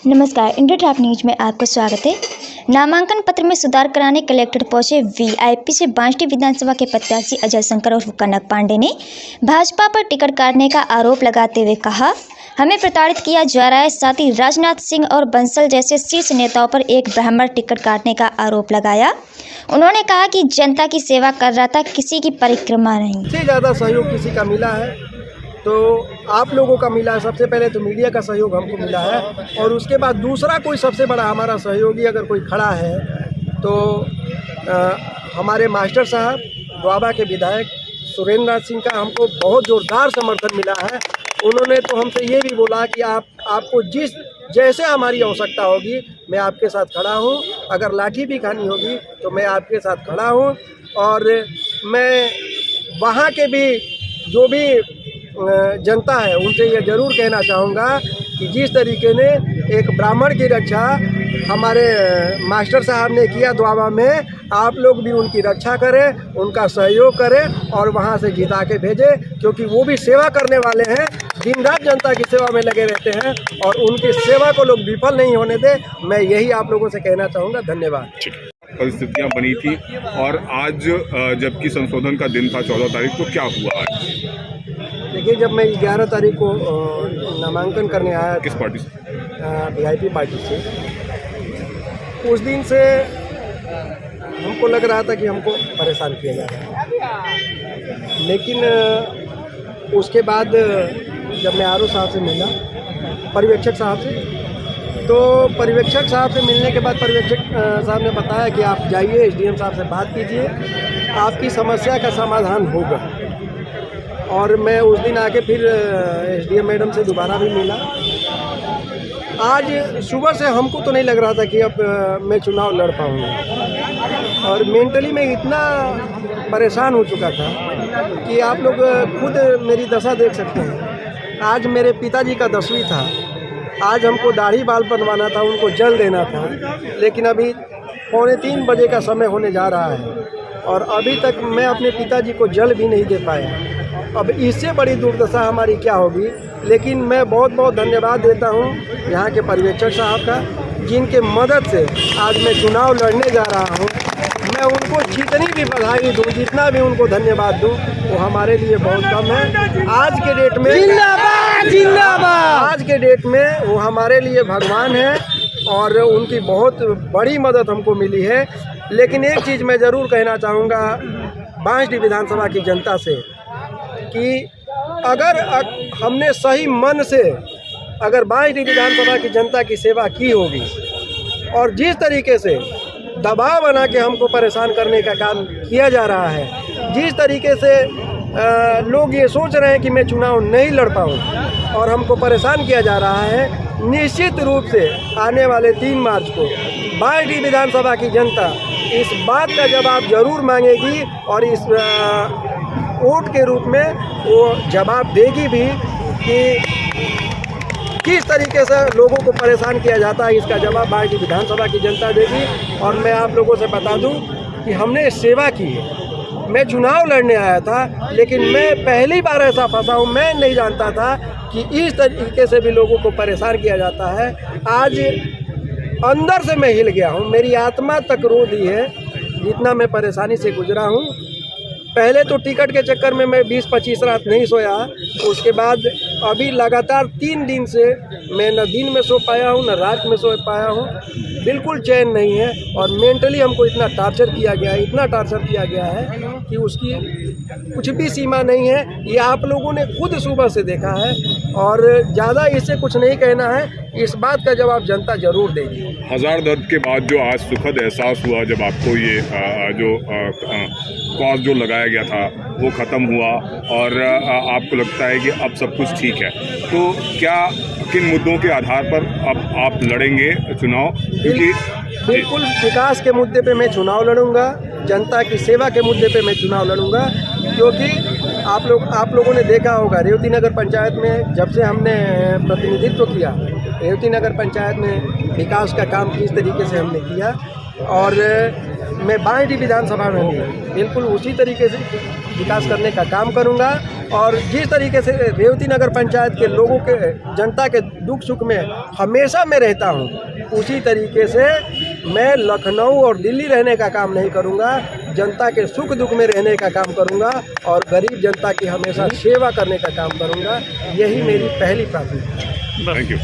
नमस्कार, India trap news में आपका स्वागत है। नामांकन पत्र में सुधार कराने कलेक्टर पहुंचे वीआईपी से बांसडी विधानसभा के प्रत्याशी अजय शंकर और कनक पांडे ने भाजपा पर टिकट काटने का आरोप लगाते हुए कहा, हमें प्रताड़ित किया जा रहा है। साथ ही राजनाथ सिंह और बंसल जैसे शीर्ष नेताओं पर एक ब्राह्मण टिकट काटने का आरोप लगाया। उन्होंने कहा कि जनता की सेवा कर रहा था, किसी की परिक्रमा नहीं। सबसे ज़्यादा सहयोग किसी का मिला है तो आप लोगों का मिला है। सबसे पहले तो मीडिया का सहयोग हमको मिला है, और उसके बाद दूसरा कोई सबसे बड़ा हमारा सहयोगी अगर कोई खड़ा है तो हमारे मास्टर साहब द्वाबा के विधायक सुरेंद्र नाथ सिंह का हमको बहुत ज़ोरदार समर्थन मिला है। उन्होंने तो हमसे ये भी बोला कि आपको जैसे हमारी आवश्यकता होगी मैं आपके साथ खड़ा हूँ, अगर लाठी भी खानी होगी तो मैं आपके साथ खड़ा हूँ। और मैं वहाँ के भी जो भी जनता है उनसे ये ज़रूर कहना चाहूँगा कि जिस तरीके ने एक ब्राह्मण की रक्षा हमारे मास्टर साहब ने किया द्वाबा में, आप लोग भी उनकी रक्षा करें, उनका सहयोग करें और वहाँ से जिता के भेजें, क्योंकि वो भी सेवा करने वाले हैं, दिन रात जनता की सेवा में लगे रहते हैं और उनकी सेवा को लोग विफल नहीं होने दें। मैं यही आप लोगों से कहना चाहूँगा। धन्यवाद। परिस्थितियां बनी थी और आज जबकि संशोधन का दिन था 14 तारीख, तो क्या हुआ आज? देखिए, जब मैं 11 तारीख को नामांकन करने आया, किस पार्टी से? वीआईपी पार्टी से, उस दिन से हमको लग रहा था कि हमको परेशान किया जा रहा है। लेकिन उसके बाद जब मैं आरओ साहब से मिला, पर्यवेक्षक साहब से, तो पर्यवेक्षक साहब से मिलने के बाद पर्यवेक्षक साहब ने बताया कि आप जाइए एसडीएम साहब से बात कीजिए, आपकी समस्या का समाधान होगा। और मैं उस दिन आके फिर एसडीएम मैडम से दोबारा भी मिला। आज सुबह से हमको तो नहीं लग रहा था कि अब मैं चुनाव लड़ पाऊँगा, और मेंटली मैं इतना परेशान हो चुका था कि आप लोग खुद मेरी दशा देख सकते हैं। आज मेरे पिताजी का 10वीं था, आज हमको दाढ़ी बाल बनवाना था, उनको जल देना था, लेकिन अभी 2:45 बजे का समय होने जा रहा है और अभी तक मैं अपने पिताजी को जल भी नहीं दे पाया। अब इससे बड़ी दुर्दशा हमारी क्या होगी। लेकिन मैं बहुत बहुत धन्यवाद देता हूँ यहाँ के पर्यवेक्षक साहब का, जिनके मदद से आज मैं चुनाव लड़ने जा रहा हूँ। मैं उनको जितनी भी बधाई दूँ, जितना भी उनको धन्यवाद दूँ, वो हमारे लिए बहुत कम है। आज के डेट में जिंदाबाद जिंदाबाद, आज के डेट में वो हमारे लिए भगवान है और उनकी बहुत बड़ी मदद हमको मिली है। लेकिन एक चीज़ मैं ज़रूर कहना चाहूँगा बांसडी विधानसभा की जनता से कि अगर हमने सही मन से अगर बांसडी विधानसभा की जनता की सेवा की होगी, और जिस तरीके से दबाव बना के हमको परेशान करने का काम किया जा रहा है, जिस तरीके से लोग ये सोच रहे हैं कि मैं चुनाव नहीं लड़ पाऊँ और हमको परेशान किया जा रहा है, निश्चित रूप से आने वाले 3 मार्च को बांसडी विधानसभा की जनता इस बात का जवाब जरूर मांगेगी और इस वोट के रूप में वो जवाब देगी भी कि किस तरीके से लोगों को परेशान किया जाता है। इसका जवाब बांसडी विधानसभा की जनता देगी। और मैं आप लोगों से बता दूं कि हमने सेवा की है। मैं चुनाव लड़ने आया था, लेकिन मैं पहली बार ऐसा फंसा हूँ। मैं नहीं जानता था कि इस तरीके से भी लोगों को परेशान किया जाता है। आज अंदर से मैं हिल गया हूँ, मेरी आत्मा तक रो दी है जितना मैं परेशानी से गुजरा हूँ। पहले तो टिकट के चक्कर में मैं 20-25 रात नहीं सोया। उसके बाद अभी लगातार 3 दिन से मैं न दिन में सो पाया हूँ न रात में सो पाया हूँ। बिल्कुल चैन नहीं है और मेंटली हमको इतना टार्चर किया गया है, इतना टार्चर किया गया है कि उसकी कुछ भी सीमा नहीं है। ये आप लोगों ने खुद सुबह से देखा है और ज़्यादा इससे कुछ नहीं कहना है। इस बात का जवाब जनता जरूर देगी। हजार दर्द के बाद जो आज सुखद एहसास हुआ जब आपको ये जो कॉज जो लगाया गया था वो ख़त्म हुआ और आपको लगता है कि अब सब कुछ ठीक है, तो क्या किन मुद्दों के आधार पर अब आप लड़ेंगे चुनाव? क्योंकि बिल्कुल विकास के मुद्दे पे मैं चुनाव लड़ूंगा, जनता की सेवा के मुद्दे पे मैं चुनाव लड़ूंगा। क्योंकि आप लोगों ने देखा होगा रेवती नगर पंचायत में जब से हमने प्रतिनिधित्व किया, रेवती नगर पंचायत में विकास का काम किस तरीके से हमने किया। और मैं बांसडीह विधानसभा में भी बिल्कुल उसी तरीके से विकास करने का काम करूंगा। और जिस तरीके से रेवती नगर पंचायत के लोगों के, जनता के दुख सुख में हमेशा मैं रहता हूं, उसी तरीके से मैं लखनऊ और दिल्ली रहने का काम नहीं करूंगा, जनता के सुख दुख में रहने का काम करूंगा और गरीब जनता की हमेशा सेवा करने का काम करूंगा। यही मेरी पहली प्राथमिकता है। Thank you.